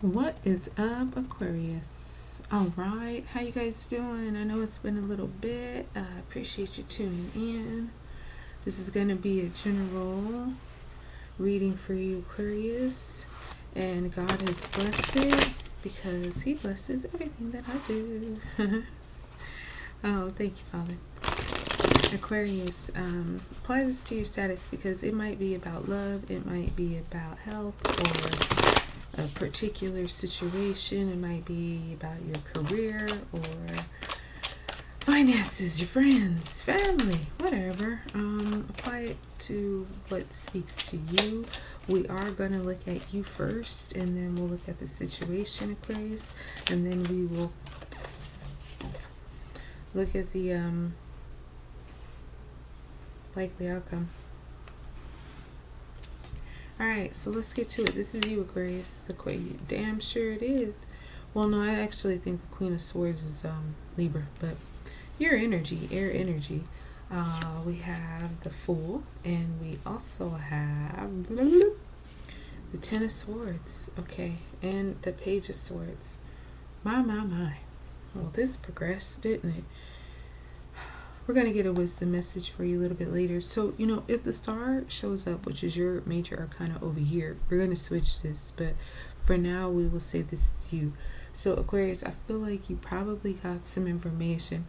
What is up, Aquarius? All right, how you guys doing? I know it's been a little bit. I appreciate you tuning in. This is going to be a general reading for you, Aquarius, and God has blessed it because He blesses everything that I do. Oh, thank you, Father. Aquarius, apply this to your status because it might be about love, it might be about health, or a particular situation. It might be about your career or finances, your friends, family, whatever. Apply it to what speaks to you. We are going to look at you first, and then we'll look at the situation, Aquarius, and then we will look at the likely outcome. Alright, so let's get to it. This is you, Aquarius. The Queen. Damn sure it is. Well, no, I actually think the Queen of Swords is Libra, but your energy, air energy. We have the Fool, and we also have the Ten of Swords, okay, and the Page of Swords. My. Well, this progressed, didn't it? We're going to get a wisdom message for you a little bit later. So, if the star shows up, which is your major arcana over here, we're going to switch this. But for now, we will say this is you. So, Aquarius, I feel like you probably got some information.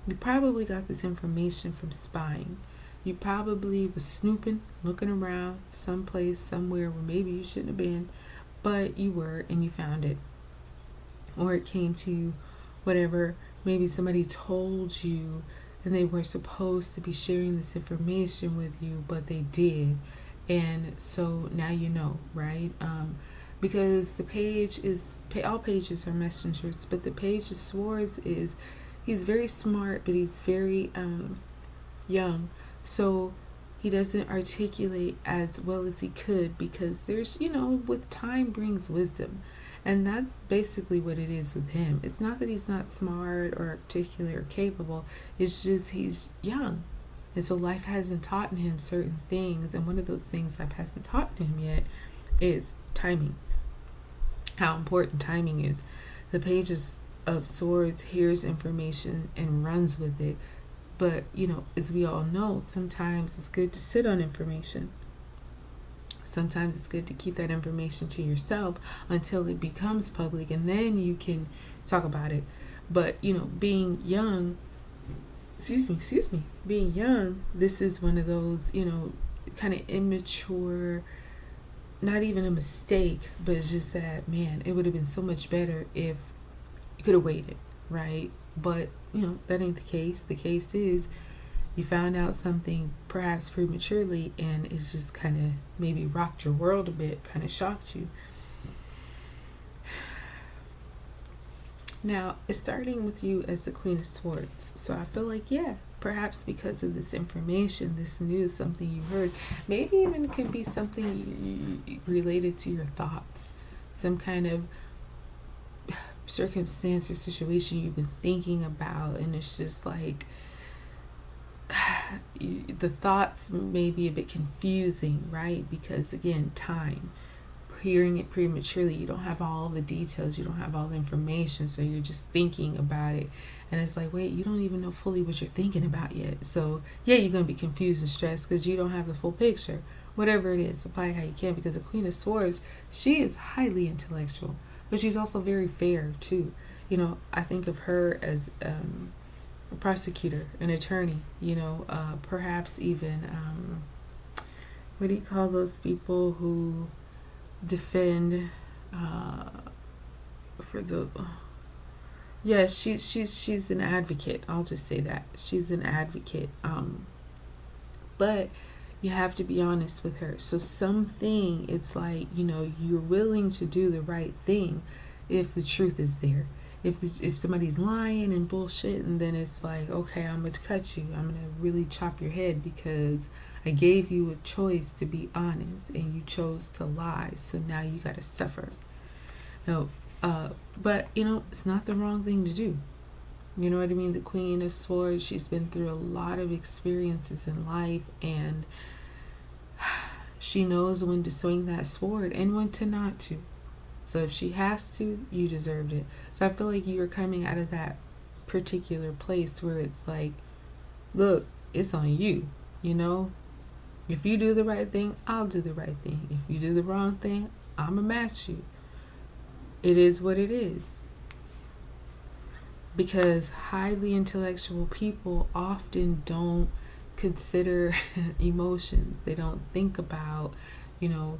You probably got this information from spying. You probably was snooping, looking around someplace, somewhere where maybe you shouldn't have been, but you were, and you found it. Or it came to you, whatever. Maybe somebody told you, and they were supposed to be sharing this information with you, but they did. And so now you know, right? Because the page is, all pages are messengers, but the Page of Swords is, he's very smart, but he's very young. So he doesn't articulate as well as he could because there's, with time brings wisdom. And that's basically what it is with him. It's not that he's not smart or articulate or capable. It's just he's young. And so life hasn't taught him certain things. And one of those things life hasn't taught him yet is timing. How important timing is. The Page of Swords hears information and runs with it. But, as we all know, sometimes it's good to sit on information. Sometimes it's good to keep that information to yourself until it becomes public, and then you can talk about it. But, being young, being young, this is one of those, kind of immature, not even a mistake, but it's just that, man, it would have been so much better if you could have waited, right? But, that ain't the case. The case is you found out something perhaps prematurely, and it's just kind of maybe rocked your world a bit, kind of shocked you. Now, it's starting with you as the Queen of Swords. So I feel like, yeah, perhaps because of this information, this news, something you heard, maybe even it could be something related to your thoughts, some kind of circumstance or situation you've been thinking about, and it's just like the thoughts may be a bit confusing, right? Because again, time, hearing it prematurely, you don't have all the details, you don't have all the information, so you're just thinking about it, and it's like, wait, you don't even know fully what you're thinking about yet. So yeah, you're going to be confused and stressed because you don't have the full picture. Whatever it is, apply it how you can, because the Queen of Swords, she is highly intellectual, but she's also very fair too. I think of her as a prosecutor, an attorney, perhaps even, what do you call those people who defend, for the, yeah, she's an advocate. I'll just say that. She's an advocate. But you have to be honest with her. So something, it's like, you're willing to do the right thing if the truth is there. If somebody's lying and bullshit, and then it's like, okay, I'm going to cut you. I'm going to really chop your head because I gave you a choice to be honest and you chose to lie. So now you got to suffer. No, but, it's not the wrong thing to do. You know what I mean? The Queen of Swords, she's been through a lot of experiences in life, and she knows when to swing that sword and when to not to. So if she has to, you deserved it. So I feel like you're coming out of that particular place where it's like, look, it's on you, you know? If you do the right thing, I'll do the right thing. If you do the wrong thing, I'ma match you. It is what it is. Because highly intellectual people often don't consider emotions. They don't think about, you know,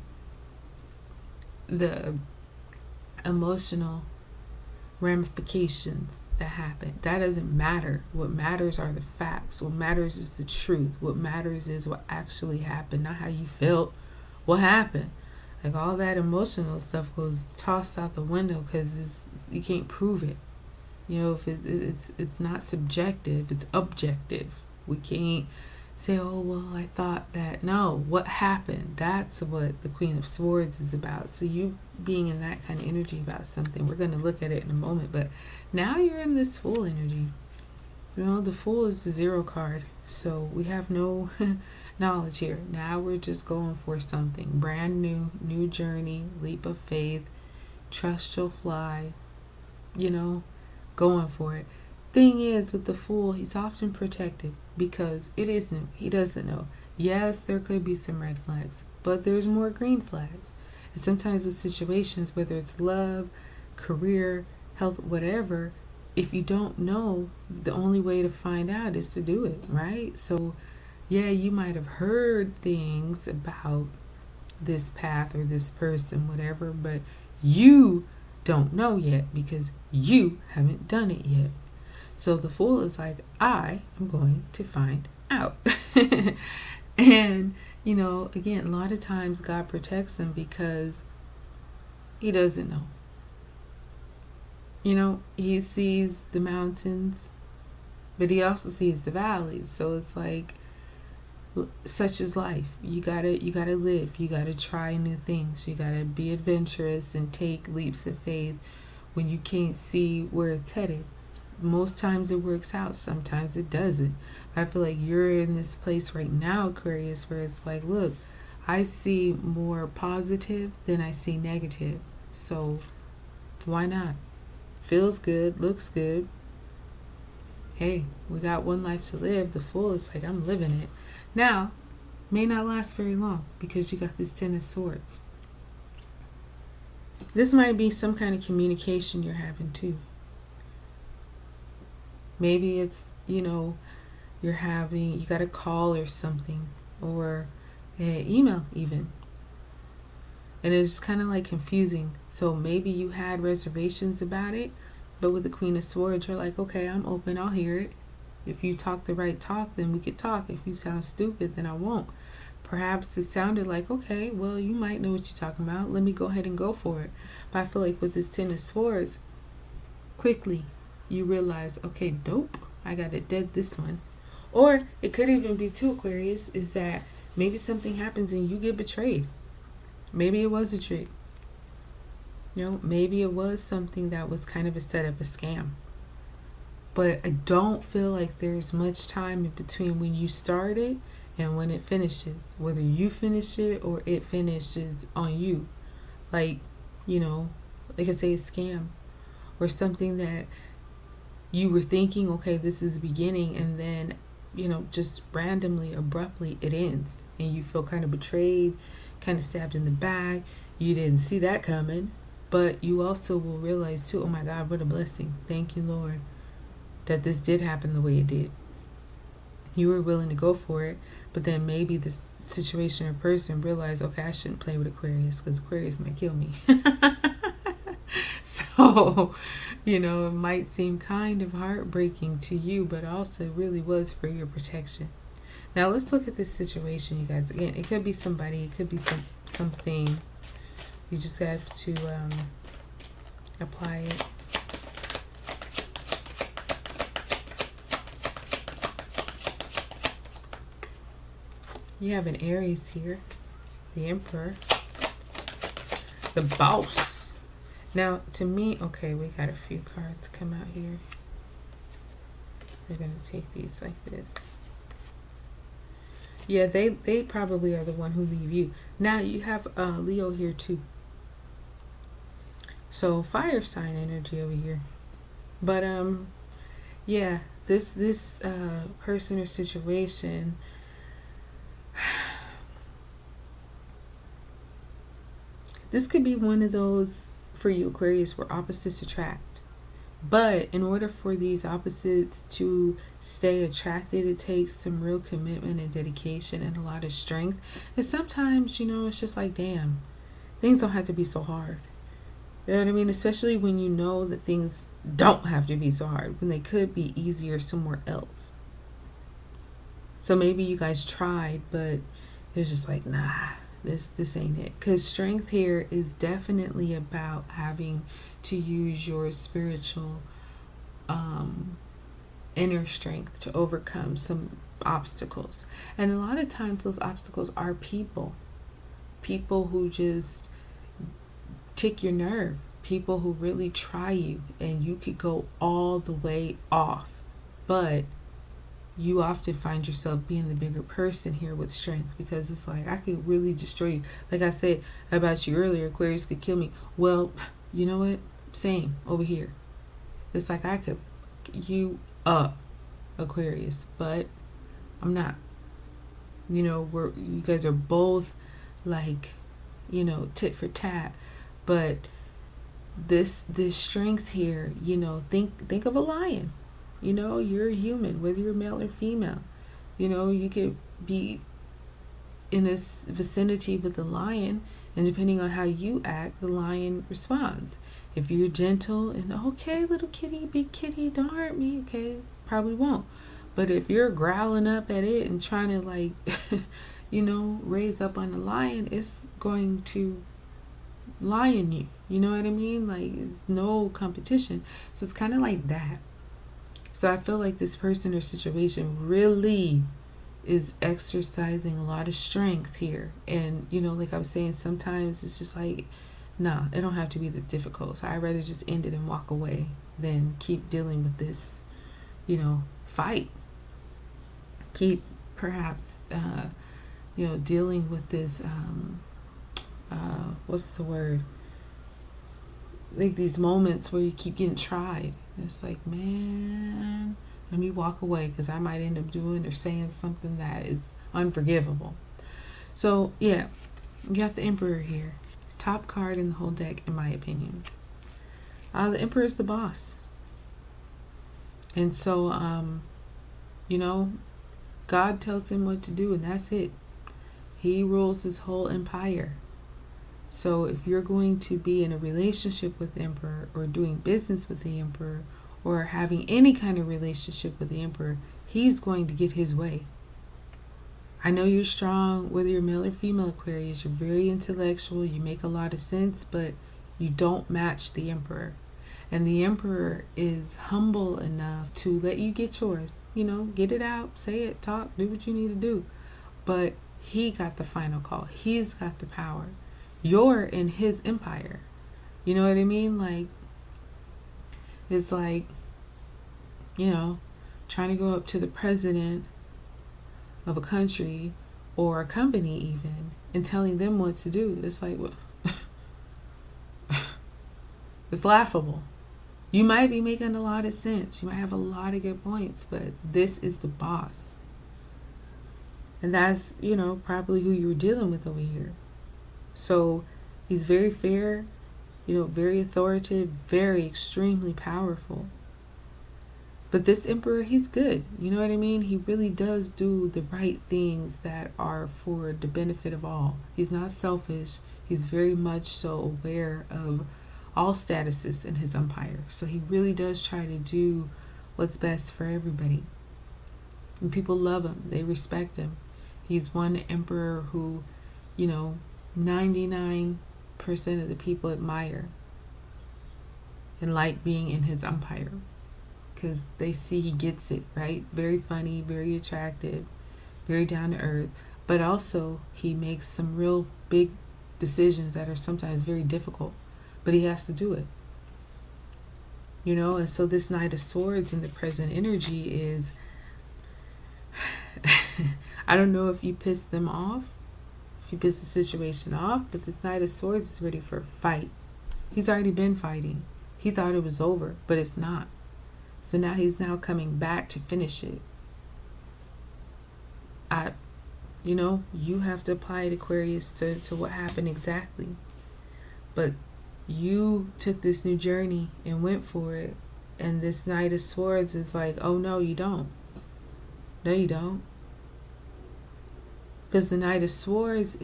the emotional ramifications that happen. That doesn't matter. What matters are the facts. What matters is the truth. What matters is what actually happened, not how you felt. What happened? Like all that emotional stuff goes tossed out the window because you can't prove it. You know, if it's not subjective, it's objective. We can't say, oh, well, I thought that. No, what happened? That's what the Queen of Swords is about. So you being in that kind of energy about something, we're going to look at it in a moment. But now you're in this Fool energy. You know, the Fool is the 0 card. So we have no knowledge here. Now we're just going for something brand new, new journey, leap of faith, trust you'll fly, you know, going for it. Thing is, with the Fool, he's often protected because it is new. He doesn't know. Yes, there could be some red flags, but there's more green flags. And sometimes in situations, whether it's love, career, health, whatever, if you don't know, the only way to find out is to do it, right? So, yeah, you might have heard things about this path or this person, whatever, but you don't know yet because you haven't done it yet. So the Fool is like, I am going to find out. And, you know, again, a lot of times God protects him because he doesn't know. You know, he sees the mountains, but he also sees the valleys. So it's like, such is life. You gotta live. You gotta try new things. You gotta be adventurous and take leaps of faith when you can't see where it's headed. Most times it works out, sometimes it doesn't. I feel like you're in this place right now, Aquarius, where it's like, look, I see more positive than I see negative. So why not? Feels good, looks good. Hey, we got one life to live. The Fool is like, I'm living it. Now, may not last very long because you got this 10 of Swords. This might be some kind of communication you're having too. Maybe it's, you know, you got a call or something, or an email even. And it's just kind of like confusing. So maybe you had reservations about it, but with the Queen of Swords, you're like, okay, I'm open, I'll hear it. If you talk the right talk, then we could talk. If you sound stupid, then I won't. Perhaps it sounded like, okay, well, you might know what you're talking about. Let me go ahead and go for it. But I feel like with this 10 of Swords, quickly you realize, okay, dope, I got to dead this one. Or it could even be too, Aquarius, is that maybe something happens and you get betrayed. Maybe it was a trick. You know, maybe it was something that was kind of a setup, a scam. But I don't feel like there's much time in between when you started and when it finishes. Whether you finish it or it finishes on you. Like, you know, like I say, a scam. Or something that you were thinking, okay, this is the beginning, and then, you know, just randomly, abruptly, it ends. And you feel kind of betrayed, kind of stabbed in the back. You didn't see that coming. But you also will realize too, oh my God, what a blessing. Thank you, Lord, that this did happen the way it did. You were willing to go for it, but then maybe this situation or person realized, okay, I shouldn't play with Aquarius because Aquarius might kill me. So, you know, it might seem kind of heartbreaking to you, but also really was for your protection. Now let's look at this situation, you guys. Again, it could be somebody, it could be something. You just have to apply it. You have an Aries here, the Emperor, the Boss. Now, to me, okay, we got a few cards come out here. We're going to take these like this. Yeah, they probably are the one who leave you. Now, you have Leo here too. So fire sign energy over here. But yeah, this person or situation, this could be one of those for you Aquarius where opposites attract. But in order for these opposites to stay attracted, it takes some real commitment and dedication and a lot of strength. And sometimes, it's just like, damn, things don't have to be so hard. You know what I mean? Especially when you know that things don't have to be so hard, when they could be easier somewhere else. So maybe you guys tried, but it's just like, nah, this ain't it. Because strength here is definitely about having to use your spiritual inner strength to overcome some obstacles. And a lot of times those obstacles are people who just tick your nerve, people who really try you, and you could go all the way off, but you often find yourself being the bigger person here with strength, because it's like, I could really destroy you. Like I said about you earlier, Aquarius could kill me. Well, you know what? Same over here. It's like I could fuck you up, Aquarius, but I'm not. You guys are both like, tit for tat. But this strength here, think of a lion. You're a human, whether you're male or female. You could be in this vicinity with the lion, and depending on how you act, the lion responds. If you're gentle and, okay, little kitty, big kitty, don't hurt me, okay, probably won't. But if you're growling up at it and trying to like, raise up on the lion, it's going to lion you. You know what I mean? Like, it's no competition. So it's kind of like that. So I feel like this person or situation really is exercising a lot of strength here. And, like I was saying, sometimes it's just like, nah, it don't have to be this difficult. So I'd rather just end it and walk away than keep dealing with this, fight. Keep perhaps, dealing with this, what's the word? Like these moments where you keep getting tried. It's like, man, let me walk away, because I might end up doing or saying something that is unforgivable. So yeah, you got the Emperor here, top card in the whole deck, in my opinion. The Emperor is the boss, and so God tells him what to do, and that's it. He rules his whole empire. So if you're going to be in a relationship with the Emperor, or doing business with the Emperor, or having any kind of relationship with the Emperor, he's going to get his way. I know you're strong, whether you're male or female Aquarius. You're very intellectual. You make a lot of sense, but you don't match the Emperor. And the Emperor is humble enough to let you get yours. Get it out, say it, talk, do what you need to do. But he got the final call. He's got the power. You're in his empire. You know what I mean? Like, it's like, trying to go up to the president of a country or a company even and telling them what to do. It's like, well, it's laughable. You might be making a lot of sense. You might have a lot of good points, but this is the boss. And that's, probably who you're dealing with over here. So he's very fair, very authoritative, very extremely powerful. But this Emperor, he's good. You know what I mean? He really does do the right things that are for the benefit of all. He's not selfish. He's very much so aware of all statuses in his empire. So he really does try to do what's best for everybody. And people love him. They respect him. He's one emperor who, 99% of the people admire and like being in his empire, because they see he gets it, right? Very funny, very attractive, very down to earth, but also he makes some real big decisions that are sometimes very difficult, but he has to do it. And so this Knight of Swords in the present energy is, I don't know if you pissed them off, if you pissed the situation off, but this Knight of Swords is ready for a fight. He's already been fighting. He thought it was over, but it's not. So now he's now coming back to finish it. You have to apply it, Aquarius, to what happened exactly. But you took this new journey and went for it. And this Knight of Swords is like, oh, no, you don't. No, you don't. Because the Knight of Swords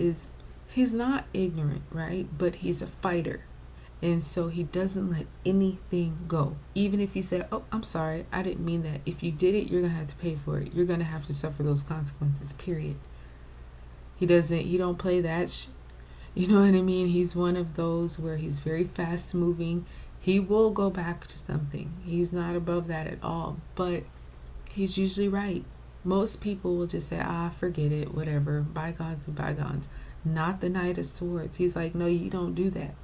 he's not ignorant, right? But he's a fighter. And so he doesn't let anything go. Even if you say, oh, I'm sorry, I didn't mean that. If you did it, you're going to have to pay for it. You're going to have to suffer those consequences, period. He don't play that you know what I mean? He's one of those where he's very fast moving. He will go back to something. He's not above that at all. But he's usually right. Most people will just say, forget it, whatever. Bygones and bygones. Not the Knight of Swords. He's like, no, you don't do that.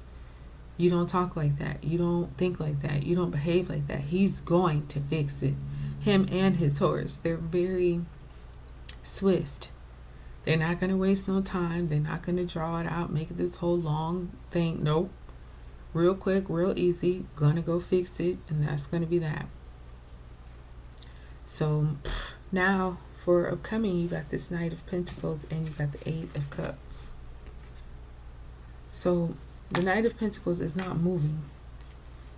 You don't talk like that. You don't think like that. You don't behave like that. He's going to fix it. Him and his horse. They're very swift. They're not going to waste no time. They're not going to draw it out, make it this whole long thing. Nope. Real quick, real easy. Gonna go fix it. And that's going to be that. So now for upcoming, you got this Knight of Pentacles and you got the Eight of Cups. So the Knight of Pentacles is not moving.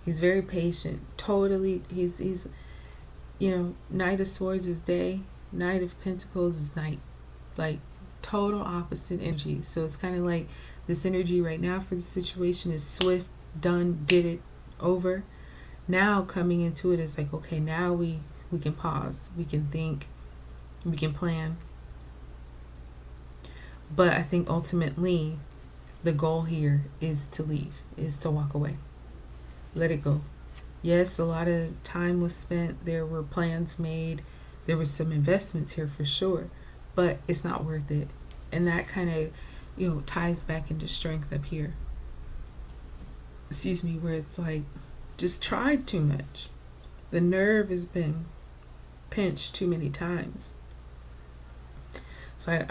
He's very patient. Totally. He's Knight of Swords is day. Knight of Pentacles is night. Like total opposite energy. So it's kind of like this energy right now for the situation is swift, done, did it, over. Now coming into it is like, okay, now we can pause. We can think. We can plan. But I think ultimately the goal here is to leave, is to walk away. Let it go. Yes, a lot of time was spent. There were plans made. There was some investments here for sure. But it's not worth it. And that kind of, ties back into strength up here. Excuse me, where it's like, just tried too much. The nerve has been pinched too many times. So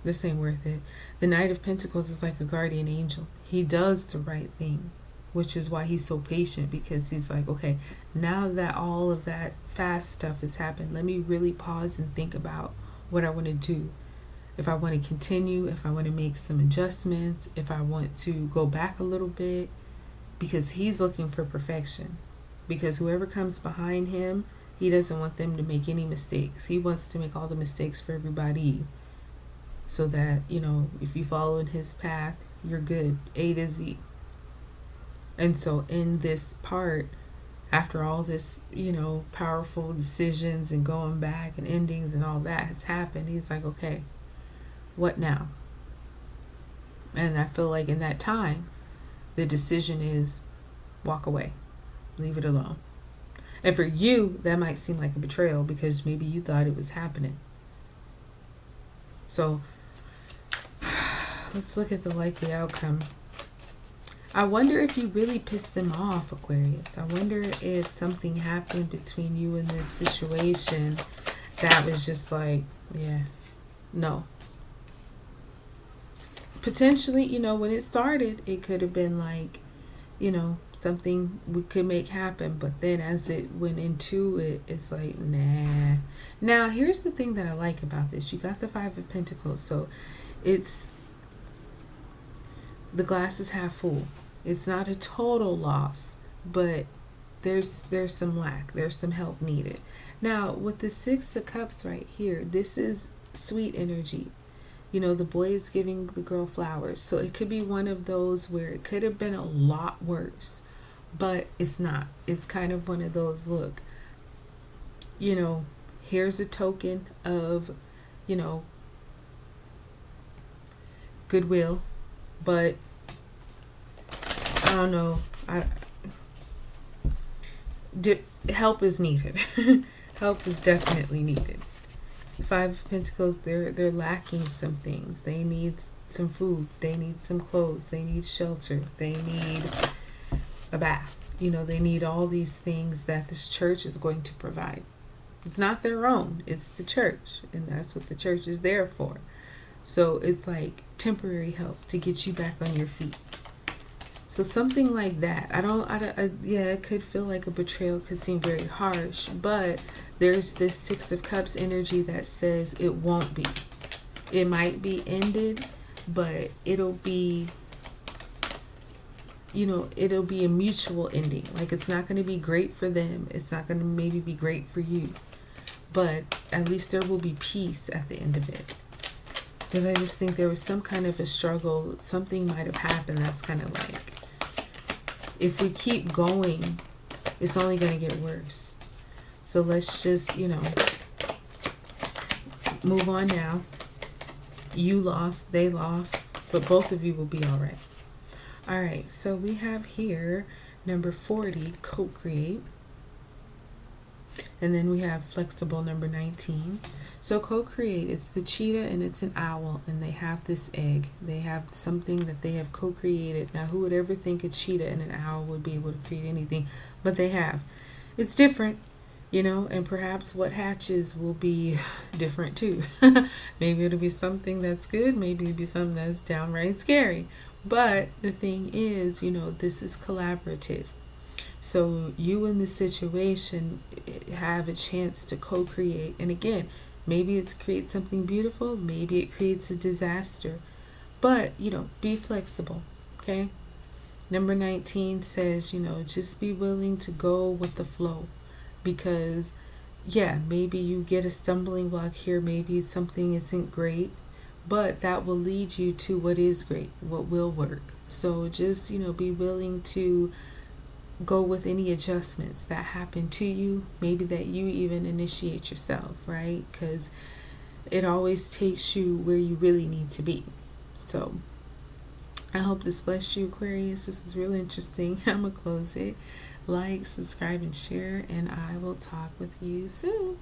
this ain't worth it. The Knight of Pentacles is like a guardian angel. He does the right thing, which is why he's so patient, because he's like, okay, now that all of that fast stuff has happened, let me really pause and think about what I want to do. If I want to continue, if I want to make some adjustments, if I want to go back a little bit, because he's looking for perfection. Because whoever comes behind him, he doesn't want them to make any mistakes. He wants to make all the mistakes for everybody. So that, if you follow in his path, you're good. A to Z. And so in this part, after all this, powerful decisions and going back and endings and all that has happened, he's like, okay, what now? And I feel like in that time, the decision is walk away. Leave it alone. And for you, that might seem like a betrayal because maybe you thought it was happening. So let's look at the likely outcome. I wonder if you really pissed them off, Aquarius. I wonder if something happened between you and this situation that was just like, yeah, no. Potentially, when it started, it could have been like, something we could make happen. But then as it went into it, it's like, nah. Now, here's the thing that I like about this. You got the Five of Pentacles. So it's, the glass is half full. It's not a total loss, but there's some lack. There's some help needed. Now, with the Six of Cups right here, this is sweet energy. The boy is giving the girl flowers. So it could be one of those where it could have been a lot worse, but it's not. It's kind of one of those, look, here's a token of, goodwill, but I don't know. Help is needed. Help is definitely needed. Five of Pentacles, they're lacking some things. They need some food. They need some clothes. They need shelter. They need a bath. They need all these things that this church is going to provide. It's not their own. It's the church. And that's what the church is there for. So it's like temporary help to get you back on your feet. So something like that. Yeah, it could feel like a betrayal, could seem very harsh, but there's this Six of Cups energy that says it won't be. It might be ended, but it'll be, it'll be a mutual ending. Like, it's not going to be great for them. It's not going to maybe be great for you. But at least there will be peace at the end of it. Because I just think there was some kind of a struggle. Something might have happened that's kind of like, if we keep going, it's only going to get worse. So let's just, move on now. You lost, they lost, but both of you will be all right. All right, so we have here number 40, co-create. And then we have flexible, number 19. So co-create, it's the cheetah and it's an owl, and they have this egg. They have something that they have co-created. Now, who would ever think a cheetah and an owl would be able to create anything? But they have. It's different, and perhaps what hatches will be different too. Maybe it'll be something that's good. Maybe it'll be something that's downright scary. But the thing is, this is collaborative. So you in this situation have a chance to co-create. And again, maybe it creates something beautiful. Maybe it creates a disaster. But, be flexible, okay? Number 19 says, just be willing to go with the flow. Because, yeah, maybe you get a stumbling block here. Maybe something isn't great. But that will lead you to what is great, what will work. So just, be willing to go with any adjustments that happen to you, maybe that you even initiate yourself, right? Because it always takes you where you really need to be. So I hope this blessed you, Aquarius. This is really interesting. I'm gonna close it. Like, subscribe, and share, and I will talk with you soon.